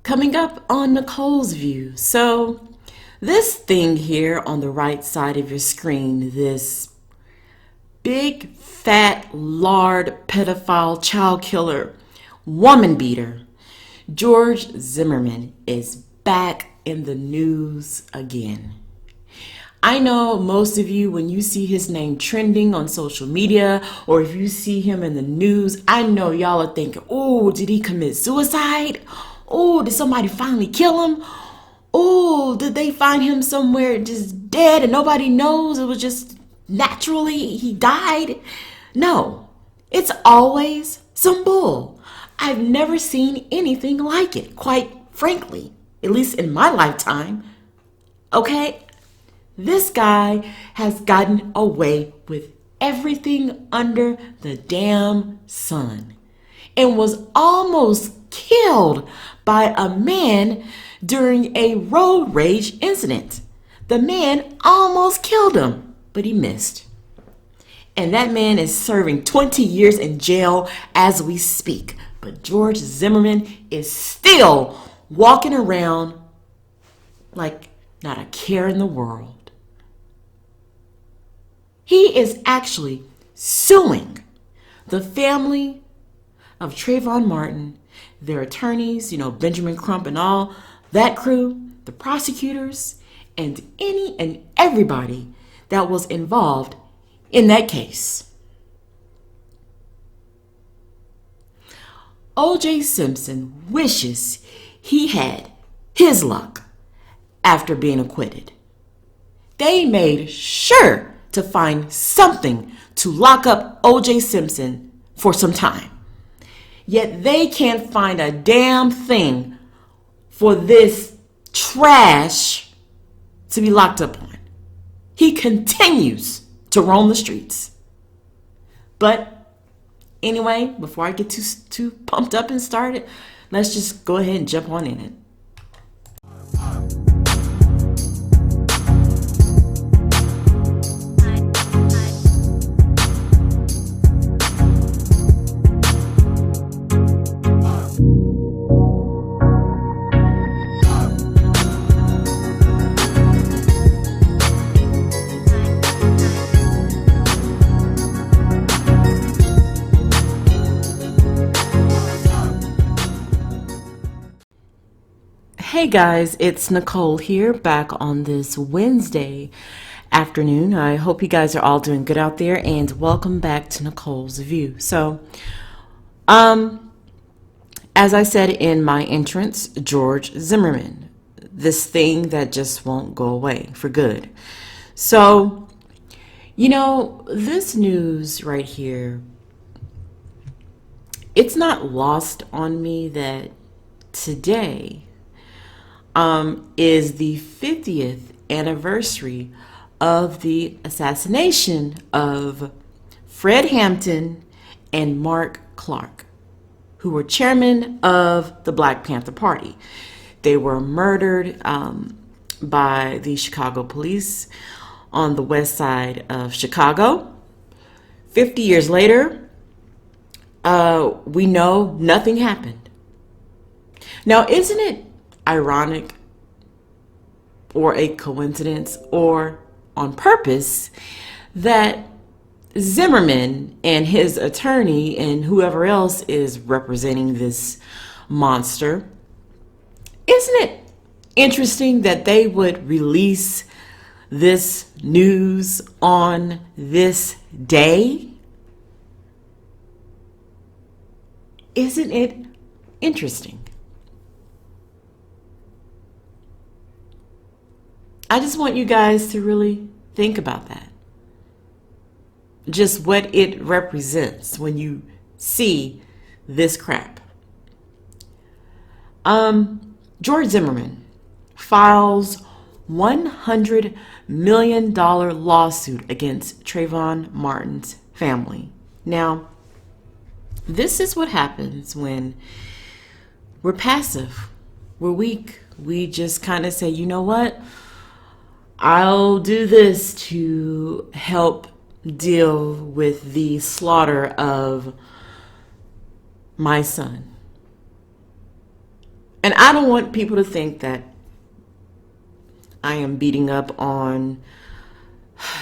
Coming up on Nicole's View. So this thing here on the right side of your screen, this big, fat, lard, pedophile, child killer, woman beater, George Zimmerman is back in the news again. I know most of you, when you see his name trending on social media, or if you see him in the news, I know y'all are thinking, oh, did he commit suicide? Oh, did somebody finally kill him? Oh, did they find him somewhere just dead and nobody knows? It was just naturally he died? No, it's always some bull. I've never seen anything like it, quite frankly, at least in my lifetime. Okay? This guy has gotten away with everything under the damn sun and was almost killed by a man during a road rage incident. The man almost killed him, but he missed. And that man is serving 20 years in jail as we speak. But George Zimmerman is still walking around like not a care in the world. He is actually suing the family of Trayvon Martin, their attorneys, Benjamin Crump and all that crew, the prosecutors, and any and everybody that was involved in that case. O.J. Simpson wishes he had his luck after being acquitted. They made sure to find something to lock up O.J. Simpson for some time. Yet they can't find a damn thing for this trash to be locked up on. He continues to roam the streets. But anyway, before I get too pumped up and started, let's just go ahead and jump on in it. Hey guys, it's Nicole here, back on this Wednesday afternoon. I hope you guys are all doing good out there, and welcome back to Nicole's View. So, as I said in my entrance, George Zimmerman, this thing that just won't go away for good. So, this news right here, it's not lost on me that today is the 50th anniversary of the assassination of Fred Hampton and Mark Clark, who were chairman of the Black Panther Party. They were murdered by the Chicago police on the west side of Chicago. 50 years later, we know nothing happened. Now, isn't it ironic or a coincidence or on purpose that Zimmerman and his attorney and whoever else is representing this monster, isn't it interesting that they would release this news on this day? Isn't it interesting? I just want you guys to really think about that. Just what it represents when you see this crap. George Zimmerman files $100 million lawsuit against Trayvon Martin's family. Now, this is what happens when we're passive, we're weak. We just kind of say, you know what? I'll do this to help deal with the slaughter of my son. And I don't want people to think that I am beating up on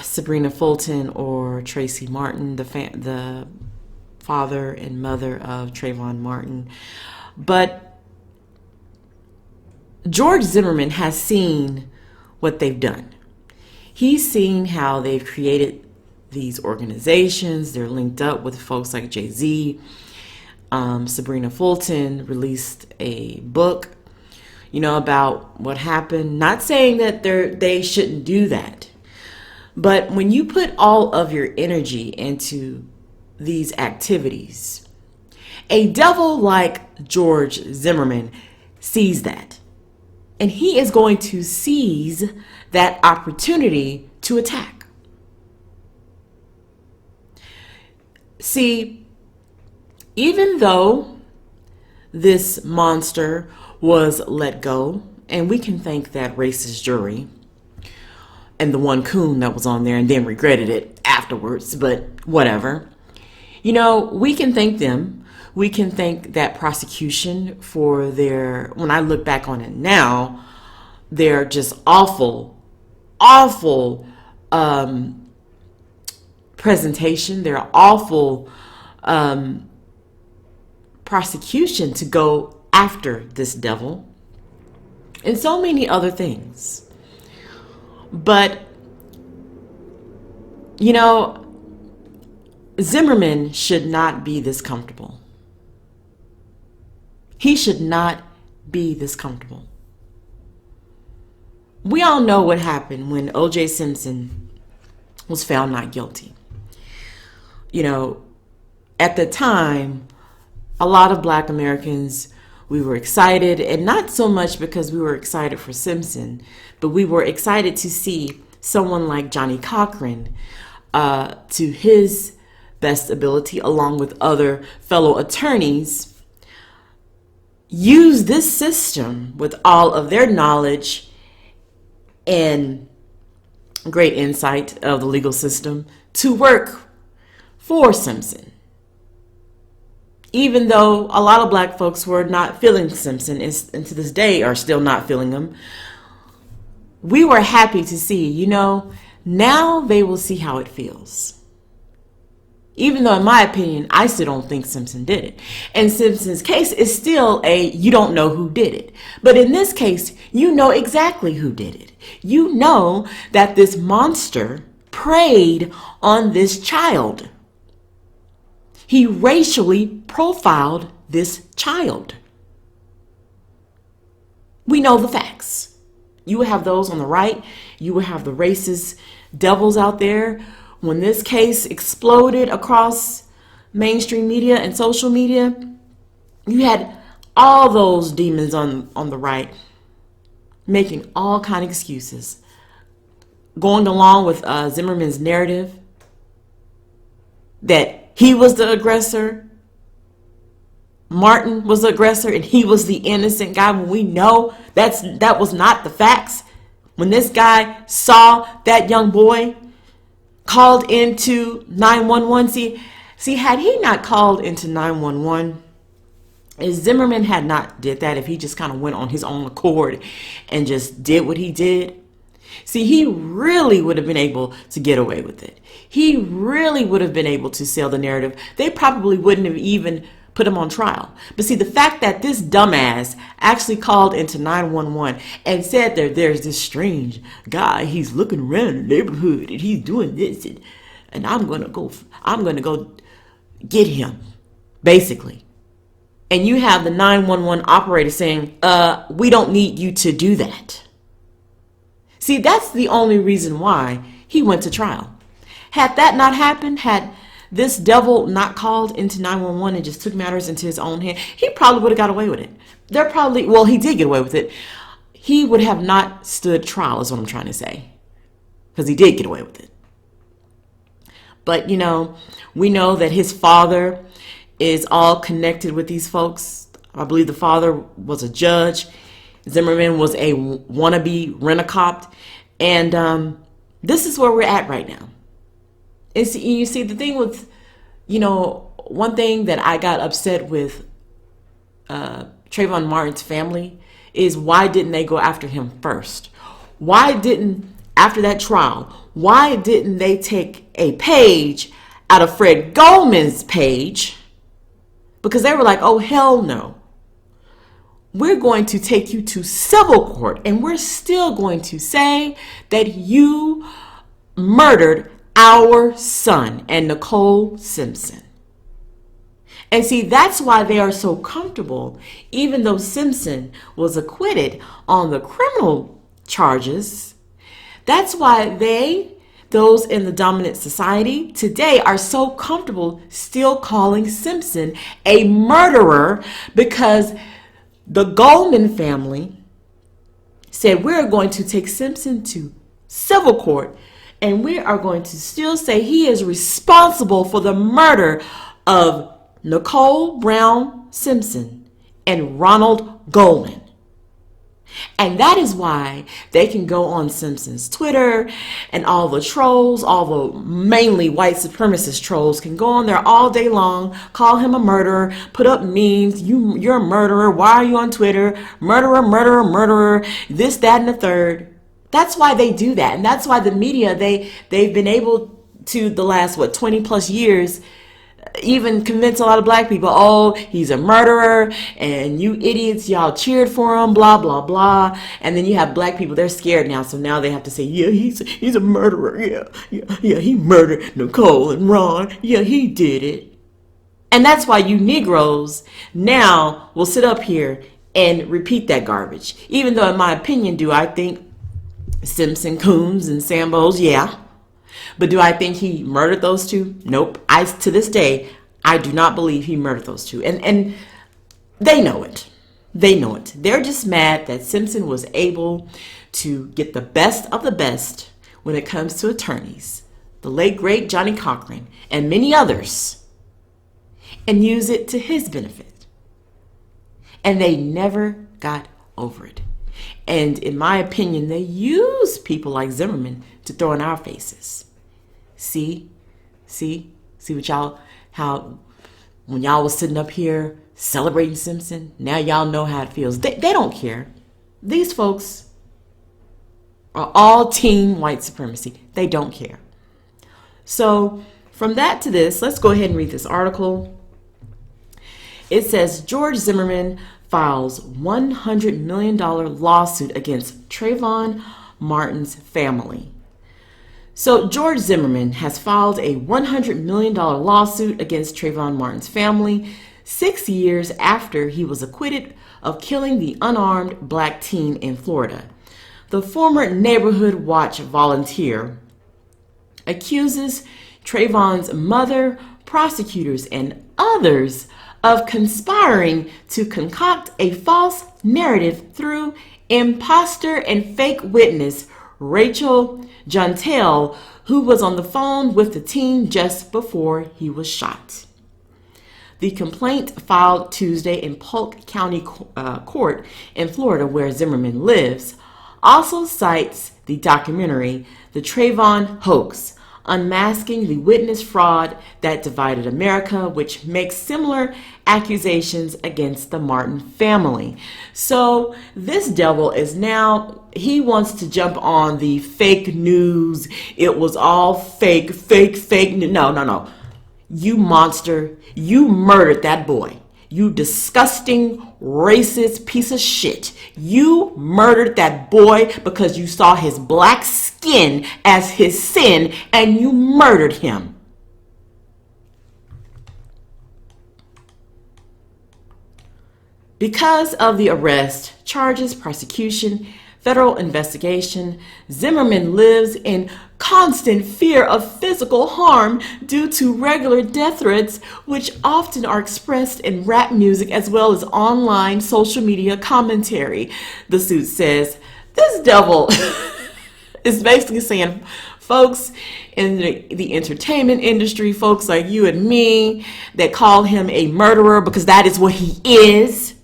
Sabrina Fulton or Tracy Martin, the father and mother of Trayvon Martin. But George Zimmerman has seen what they've done. He's seen how they've created these organizations. They're linked up with folks like Jay-Z. Sabrina Fulton released a book, about what happened. Not saying that they shouldn't do that. But when you put all of your energy into these activities, a devil like George Zimmerman sees that. And he is going to seize that opportunity to attack. See, even though this monster was let go, and we can thank that racist jury and the one coon that was on there and then regretted it afterwards, but whatever. We can thank them. We can thank that prosecution for when I look back on it now, they're just awful presentation. They're awful prosecution to go after this devil and so many other things. But, Zimmerman should not be this comfortable. He should not be this comfortable. We all know what happened when O.J. Simpson was found not guilty. At the time, a lot of Black Americans, we were excited, and not so much because we were excited for Simpson, but we were excited to see someone like Johnny Cochran, to his best ability, along with other fellow attorneys, use this system with all of their knowledge and great insight of the legal system to work for Simpson. Even though a lot of Black folks were not feeling Simpson, and to this day are still not feeling him, we were happy to see, now they will see how it feels. Even though, in my opinion, I still don't think Simpson did it. And Simpson's case is still you don't know who did it. But in this case, you know exactly who did it. You know that this monster preyed on this child. He racially profiled this child. We know the facts. You will have those on the right. You will have the racist devils out there. When this case exploded across mainstream media and social media, you had all those demons on the right making all kind of excuses, going along with Zimmerman's narrative that he was the aggressor, Martin was the aggressor, and he was the innocent guy, when we know that was not the facts. When this guy saw that young boy, called into 911. See, had he not called into 911, if Zimmerman had not did that, if he just kind of went on his own accord and just did what he did, see, he really would have been able to get away with it. He really would have been able to sell the narrative. They probably wouldn't have even put him on trial. But see, the fact that this dumbass actually called into 911 and said there's this strange guy, he's looking around the neighborhood and he's doing this, and I'm gonna go get him, basically. And you have the 911 operator saying, we don't need you to do that. See, that's the only reason why he went to trial. Had that not happened, had this devil not called into 911 and just took matters into his own hand, he probably would have got away with it. He did get away with it. He would have not stood trial, is what I'm trying to say. Because he did get away with it. But, we know that his father is all connected with these folks. I believe the father was a judge. Zimmerman was a wannabe rent-a-cop. And this is where we're at right now. And you see, the thing with, one thing that I got upset with Trayvon Martin's family is, why didn't they go after him first? Why didn't, after that trial, why didn't they take a page out of Fred Goldman's page? Because they were like, oh, hell no. We're going to take you to civil court, and we're still going to say that you murdered our son and Nicole Simpson. And see, that's why they are so comfortable, even though Simpson was acquitted on the criminal charges. That's why those in the dominant society today, are so comfortable still calling Simpson a murderer, because the Goldman family said, we're going to take Simpson to civil court, and we are going to still say he is responsible for the murder of Nicole Brown Simpson and Ronald Goldman. And that is why they can go on Simpson's Twitter, and all the trolls, all the mainly white supremacist trolls, can go on there all day long, call him a murderer, put up memes, you're a murderer, why are you on Twitter, murderer, murderer, murderer, this, that, and the third. That's why they do that. And that's why the media, they've been able to, the last, 20 plus years, even convince a lot of black people, oh, he's a murderer, and you idiots, y'all cheered for him, blah, blah, blah. And then you have black people, they're scared now, so now they have to say, yeah, he's a murderer, yeah, he murdered Nicole and Ron, yeah, he did it. And that's why you Negroes now will sit up here and repeat that garbage. Even though, in my opinion, do I think Simpson, Coons, and Sambos, yeah. But do I think he murdered those two? Nope. To this day, I do not believe he murdered those two. And they know it. They know it. They're just mad that Simpson was able to get the best of the best when it comes to attorneys, the late, great Johnny Cochran, and many others, and use it to his benefit. And they never got over it. And in my opinion, they use people like Zimmerman to throw in our faces. See what y'all, how when y'all was sitting up here celebrating Simpson, now y'all know how it feels. They don't care. These folks are all team white supremacy. They don't care. So from that to this, let's go ahead and read this article. It says, George Zimmerman files $100 million lawsuit against Trayvon Martin's family. So George Zimmerman has filed a $100 million lawsuit against Trayvon Martin's family 6 years after he was acquitted of killing the unarmed black teen in Florida. The former Neighborhood Watch volunteer accuses Trayvon's mother, prosecutors, and others of conspiring to concoct a false narrative through imposter and fake witness Rachel Jantel, who was on the phone with the teen just before he was shot. The complaint, filed Tuesday in Polk County Court in Florida, where Zimmerman lives, also cites the documentary The Trayvon Hoax, Unmasking the Witness Fraud That Divided America, which makes similar accusations against the Martin family. So this devil is now, he wants to jump on the fake news. It was all fake. No. You monster. You murdered that boy. You disgusting, racist piece of shit. You murdered that boy because you saw his black skin as his sin, and you murdered him. Because of the arrest, charges, prosecution, federal investigation, Zimmerman lives in constant fear of physical harm due to regular death threats, which often are expressed in rap music as well as online social media commentary. The suit says this devil is basically saying, folks in the entertainment industry, folks like you and me, that call him a murderer because that is what he is.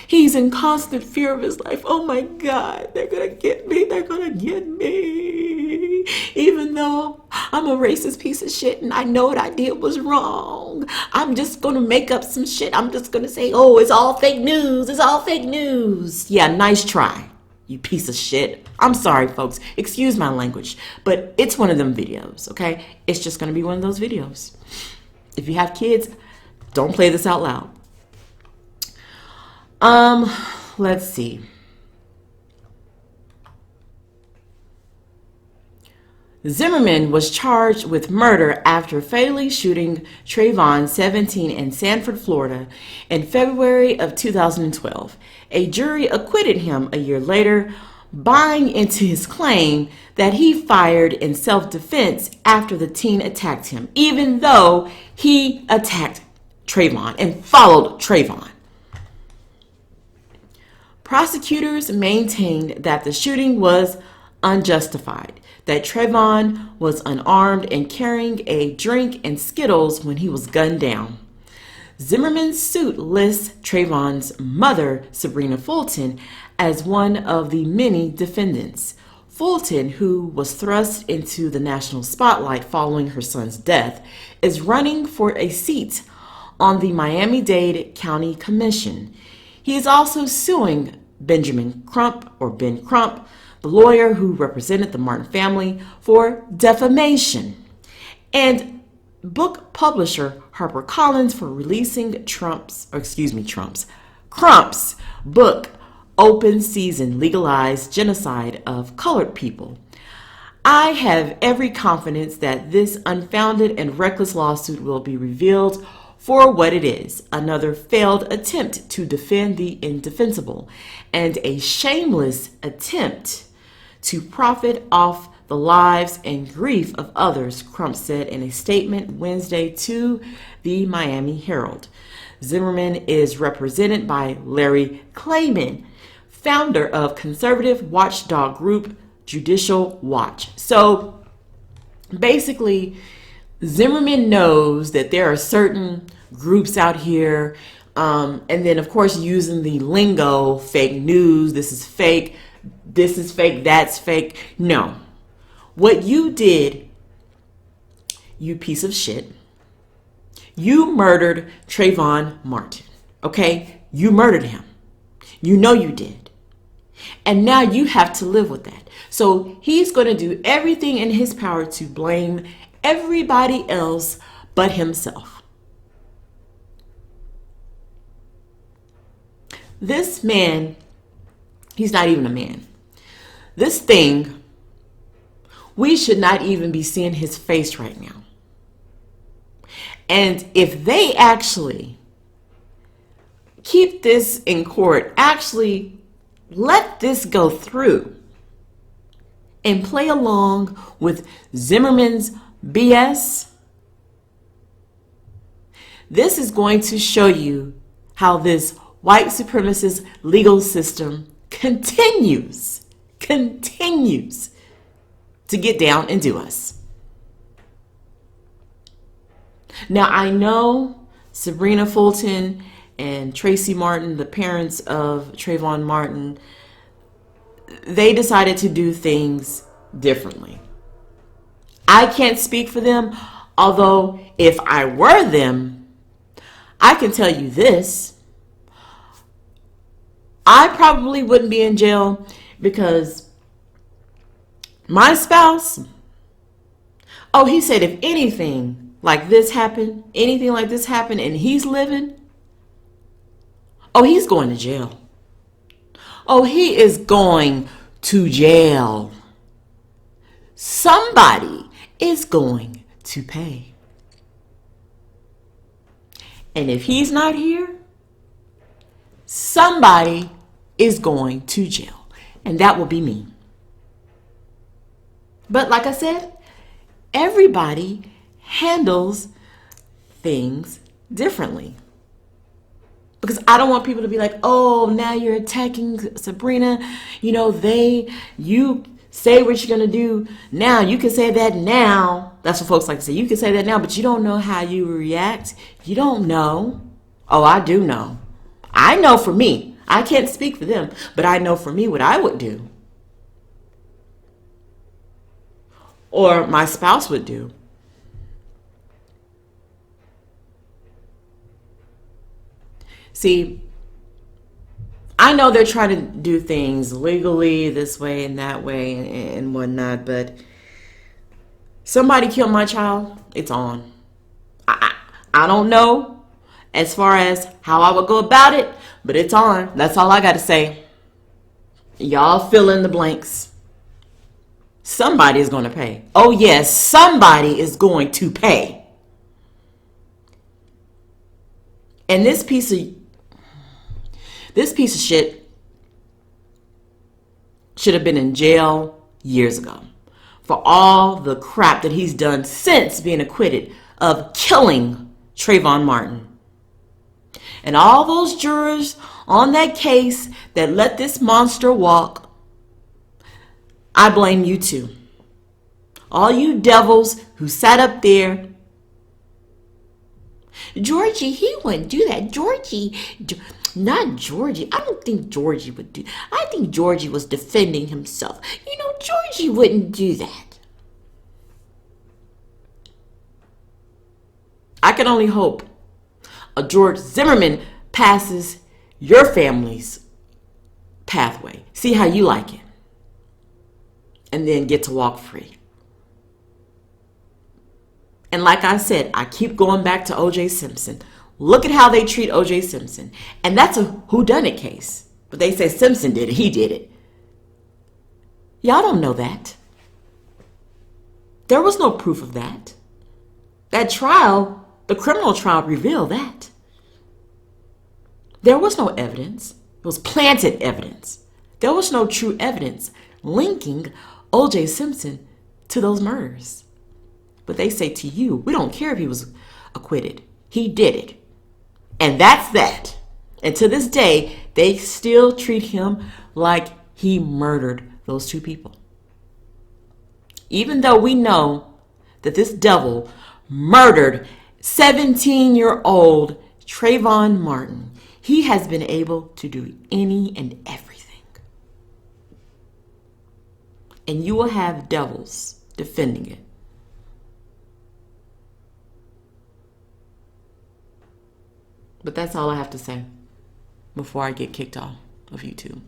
He's in constant fear of his life. Oh my God, they're going to get me. They're going to get me. Even though I'm a racist piece of shit and I know what I did was wrong. I'm just going to make up some shit. I'm just going to say, oh, it's all fake news. It's all fake news. Yeah, nice try, you piece of shit. I'm sorry, folks. Excuse my language, but it's one of them videos, okay? It's just going to be one of those videos. If you have kids, don't play this out loud. Let's see. Zimmerman was charged with murder after fatally shooting Trayvon, 17, in Sanford, Florida, in February of 2012. A jury acquitted him a year later, buying into his claim that he fired in self-defense after the teen attacked him, even though he attacked Trayvon and followed Trayvon. Prosecutors maintained that the shooting was unjustified, that Trayvon was unarmed and carrying a drink and Skittles when he was gunned down. Zimmerman's suit lists Trayvon's mother, Sabrina Fulton, as one of the many defendants. Fulton, who was thrust into the national spotlight following her son's death, is running for a seat on the Miami-Dade County Commission. He is also suing Benjamin Crump, or Ben Crump, the lawyer who represented the Martin family, for defamation, and book publisher HarperCollins for releasing Crump's book, Open Season: Legalized Genocide of Colored People. I have every confidence that this unfounded and reckless lawsuit will be revealed for what it is: another failed attempt to defend the indefensible, and a shameless attempt to profit off the lives and grief of others, Crump said in a statement Wednesday to the Miami Herald. Zimmerman is represented by Larry Klayman, founder of conservative watchdog group Judicial Watch. So basically, Zimmerman knows that there are certain groups out here, and then of course using the lingo, fake news, this is fake, that's fake. No. What you did, you piece of shit, you murdered Trayvon Martin, okay? You murdered him. You know you did. And now you have to live with that. So he's going to do everything in his power to blame everybody else but himself. This man, he's not even a man. This thing, we should not even be seeing his face right now. And if they actually keep this in court, actually let this go through and play along with Zimmerman's BS, this is going to show you how this white supremacist legal system continues to get down and do us. Now, I know Sabrina Fulton and Tracy Martin, the parents of Trayvon Martin, they decided to do things differently. I can't speak for them, although if I were them, I can tell you this. I probably wouldn't be in jail because my spouse, oh, he said if anything like this happened, and he's living, oh, he's going to jail. Oh, he is going to jail. Somebody is going to pay. And if he's not here, somebody is going to jail. And that will be me. But like I said, everybody handles things differently. Because I don't want people to be like, oh, now you're attacking Sabrina. You say what you're going to do now. You can say that now. That's what folks like to say. You can say that now, but you don't know how you react. You don't know. Oh, I do know. I know for me. I can't speak for them, but I know for me what I would do. or my spouse would do. See, I know they're trying to do things legally this way and that way and whatnot, but somebody killed my child, it's on. I don't know as far as how I would go about it, but it's on. That's all I got to say. Y'all fill in the blanks. Somebody is going to pay. Oh yes, somebody is going to pay. And this piece of shit should have been in jail years ago for all the crap that he's done since being acquitted of killing Trayvon Martin. And all those jurors on that case that let this monster walk, I blame you too. All you devils who sat up there. Georgie, he wouldn't do that. Not Georgie. I don't think Georgie would do. I think Georgie was defending himself. You know, Georgie wouldn't do that. I can only hope a George Zimmerman passes your family's pathway. See how you like it. And then get to walk free. And like I said, I keep going back to O.J. Simpson. Look at how they treat O.J. Simpson. And that's a whodunit case. But they say Simpson did it. He did it. Y'all don't know that. There was no proof of that. That trial, the criminal trial, revealed that. There was no evidence. It was planted evidence. There was no true evidence linking O.J. Simpson to those murders. But they say to you, we don't care if he was acquitted. He did it. And that's that. And to this day, they still treat him like he murdered those two people. Even though we know that this devil murdered 17-year-old Trayvon Martin, he has been able to do any and everything. And you will have devils defending it. But that's all I have to say before I get kicked off of YouTube.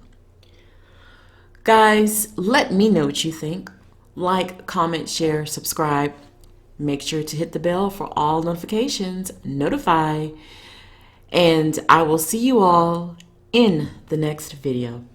Guys, let me know what you think. Like, comment, share, subscribe. Make sure to hit the bell for all notifications. Notify. And I will see you all in the next video.